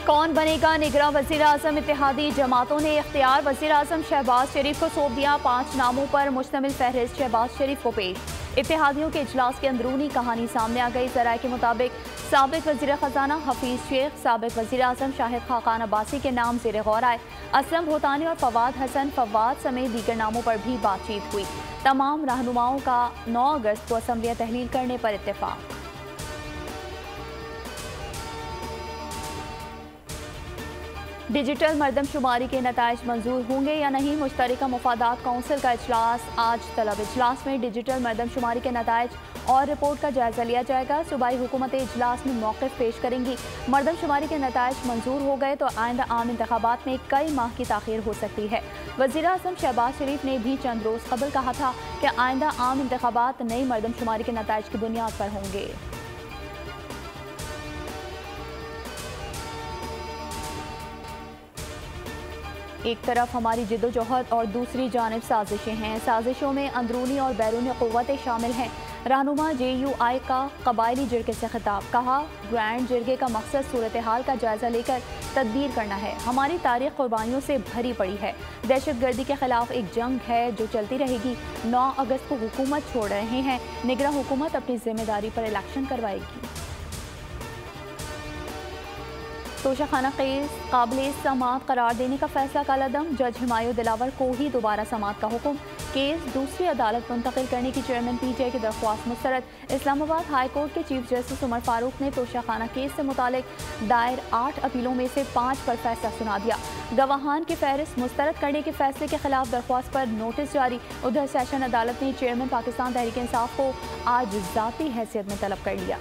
कौन बनेगा निगरां वज़ीर आज़म? इत्तेहादी जमातों ने इख्तियार वज़ीर आज़म शहबाज शरीफ को सौंप दिया। 5 नामों पर मुश्तमिल फहरिस्त शहबाज शरीफ को पेश। इत्तेहादियों के इजलास की अंदरूनी कहानी सामने आ गई। ज़राए के मुताबिक साबिक वज़ीर ख़जाना हफीज़ शेख, साबिक वज़ीर आज़म शाहिद खाकान अब्बासी के नाम ज़ेर गौर आए। असलम भूतानी और फवाद हसन फवाद समेत दीगर नामों पर भी बातचीत हुई। तमाम रहनुमाओं का 9 अगस्त को असम्बलियाँ तहलील करने पर इत्तेफाक। डिजिटल मरदमशुमारी के नताइज मंजूर होंगे या नहीं? मुश्तरका मुफादात कौंसिल का इजलास आज तलब। इजलास में डिजिटल मरदमशुमारी के नताइज और रिपोर्ट का जायजा लिया जाएगा। सूबाई हुकूमतें इजलास में मौक़िफ़ पेश करेंगी। मरदमशुमारी के नताइज मंजूर हो गए तो आइंदा आम इंतखाबात में कई माह की ताख़ीर हो सकती है। वज़ीर आज़म शहबाज शरीफ ने भी चंद रोज़ कबल कहा था कि आइंदा आम इंतखाबात नई मरदमशुमारी के नताइज की बुनियाद पर होंगे। एक तरफ हमारी जिद्दोजहद और दूसरी जानिब साजिशें हैं। साजिशों में अंदरूनी और बैरूनी क़ुव्वतें शामिल हैं। रहनुमा JUI का कबायली जिरगे से खिताब। कहा, ग्रैंड जिरगे का मकसद सूरत हाल का जायजा लेकर तदबीर करना है। हमारी तारीख कुर्बानियों से भरी पड़ी है। दहशत गर्दी के खिलाफ एक जंग है जो चलती रहेगी। 9 अगस्त को हुकूमत छोड़ रहे हैं। निगरां हुकूमत अपनी जिम्मेदारी पर इलेक्शन करवाएगी। तोशाखाना केस काबिल समाअत करार देने का फैसला कलअदम। जज हिमायू दिलावर को ही दोबारा समाअत का हुक्म। केस दूसरी अदालत मुंतकिल करने की चेयरमैन PTI की दरख्वास्त मुस्तरद। इस्लामाबाद हाई कोर्ट के चीफ जस्टिस उमर फारूक ने तोशाखाना केस से मुतालिक दायर 8 अपीलों में से 5 पर फैसला सुना दिया। गवाहान की फहरिस्त मुस्तरद करने के फैसले के खिलाफ दरख्वास्त पर नोटिस जारी। उधर सेशन अदालत ने चेयरमैन पाकिस्तान तहरीक इंसाफ को आज ज़ाती हैसियत में तलब कर लिया।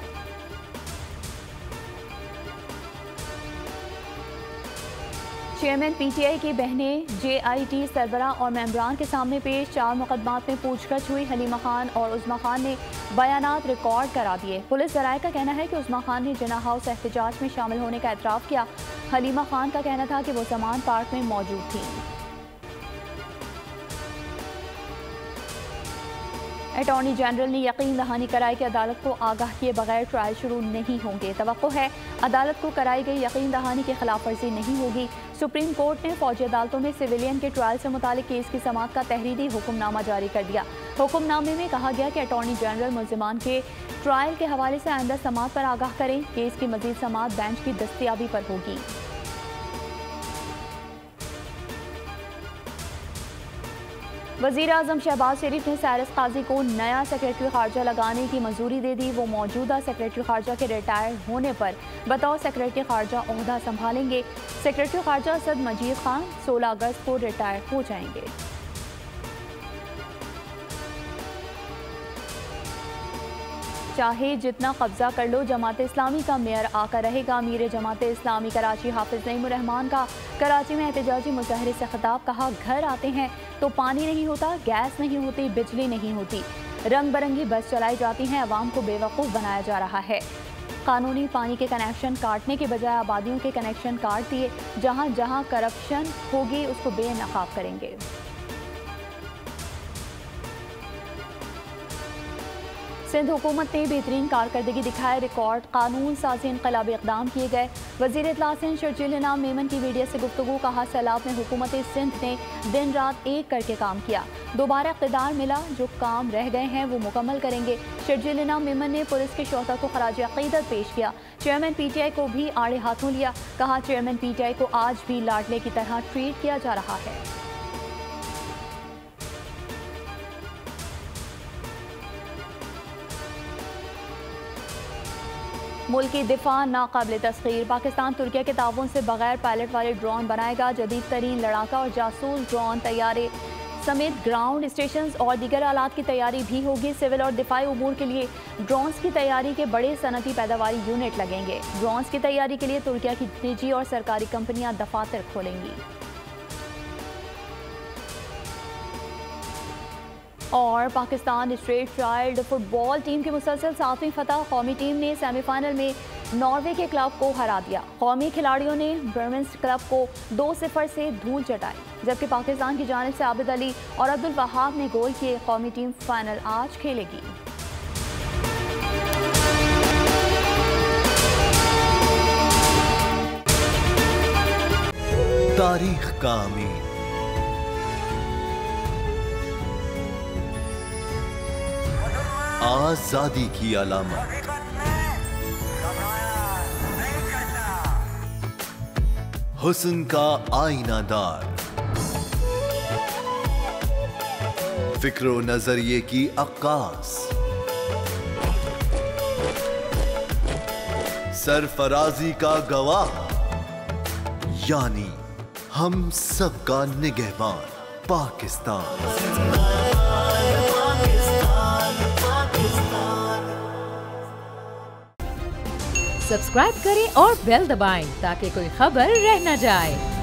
चेयरमैन PTI की बहनें JIT सरबरा और मेंबरान के सामने पेश। 4 मुकदमात में पूछगछ हुई। हलीमा खान और उज़्मा खान ने बयानात रिकॉर्ड करा दिए। पुलिस ज़राए का कहना है कि उज़्मा खान ने जिन्ना हाउस एहतजाज में शामिल होने का एतराफ़ किया। हलीमा खान का कहना था कि वो ज़मान पार्क में मौजूद थी। अटॉर्नी जनरल ने यकीन दहानी कराई कि अदालत को आगाह किए बगैर ट्रायल शुरू नहीं होंगे। तवक्को है अदालत को कराई गई यकीन दहानी की खिलाफ वर्जी नहीं होगी। सुप्रीम कोर्ट ने फौजी अदालतों में सिविलियन के ट्रायल से मुतालिक केस की समाअत का तहरीरी हुक्मनामा जारी कर दिया। हुक्मनामे में कहा गया कि अटॉर्नी जनरल मुल्जिमान के ट्रायल के हवाले से आइंदा समाअत पर आगाह करें। केस की मजीद समाअत बेंच की दस्तयाबी पर होगी। वज़ीर आज़म शहबाज शरीफ ने साइरस काजी को नया सेक्रेटरी खारजा लगाने की मंजूरी दे दी। वो मौजूदा सेक्रेटरी खारजा के रिटायर होने पर बतौर सेक्रेटरी खारजा ओहदा संभालेंगे। सेक्रेटरी खारजा असद मजीद खान 16 अगस्त को रिटायर हो जाएंगे। चाहे जितना कब्जा कर लो, जमात इस्लामी का मेयर आका रहेगा। अमीर जमात इस्लामी कराची हाफिज नईमुर रहमान का कराची में एहतजाजी मुजाहरे से खिताब। कहा, घर आते हैं तो पानी नहीं होता, गैस नहीं होती, बिजली नहीं होती, रंग बिरंगी बस चलाई जाती हैं, अवाम को बेवकूफ़ बनाया जा रहा है। कानूनी पानी के कनेक्शन काटने के बजाय आबादियों के कनेक्शन काट दिए। जहाँ जहाँ करप्शन होगी उसको बेनकाब करेंगे। सिंध हुकूमत ने बेहतरीन कारकर्दगी दिखाए। रिकॉर्ड कानून साजी इनकलाबी इक़दाम किए गए। वज़ीर इत्तला सिंध शर्जील इनाम मेमन की मीडिया से गुफ्तगू। कहा, सैलाब में हुकूमत सिंध ने दिन रात एक करके काम किया। दोबारा इक़्तिदार मिला, जो काम रह गए हैं वो मुकम्मल करेंगे। शर्जील इनाम मेमन ने पुलिस के शोहदा को खराज अक़ीदत पेश किया। चेयरमैन PTI को भी आड़े हाथों लिया। कहा, चेयरमैन PTI को आज भी लाडले की तरह ट्रीट किया जा रहा है। मुल्क की दिफा नाकाबिल तस्खीर। पाकिस्तान तुर्किया के ताउन से बगैर पायलट वाले ड्रोन बनाएगा। जदीद तरीन लड़ाका और जासूस ड्रोन तैयारे समेत ग्राउंड स्टेशन और दीगर आलात की तैयारी भी होगी। सिविल और दिफाई उमूर के लिए ड्रोन्स की तैयारी के बड़े सनती पैदावारी यूनिट लगेंगे। ड्रोन्स की तैयारी के लिए तुर्किया की निजी और सरकारी कंपनियां दफातर खोलेंगी। और Pakistan straight child football team की मुसलसल 7वीं फतह। कौमी टीम ने सेमीफाइनल में नॉर्वे के क्लब को हरा दिया। कौमी खिलाड़ियों ने बर्मिंस क्लब को 2-0 से धूल चटाई, जबकि पाकिस्तान की जानिब से आबिद अली और अब्दुल वहाब ने गोल किए। कौमी टीम फाइनल आज खेलेगी। तारीख का अमीन। आजादी की अलामत। हुस्न का आईनादार। फिक्रो नजरिए की अक्कास। सरफराजी का गवाह, यानी हम सबका निगहबान पाकिस्तान। सब्सक्राइब करें और बेल दबाएं ताकि कोई खबर रह न जाए।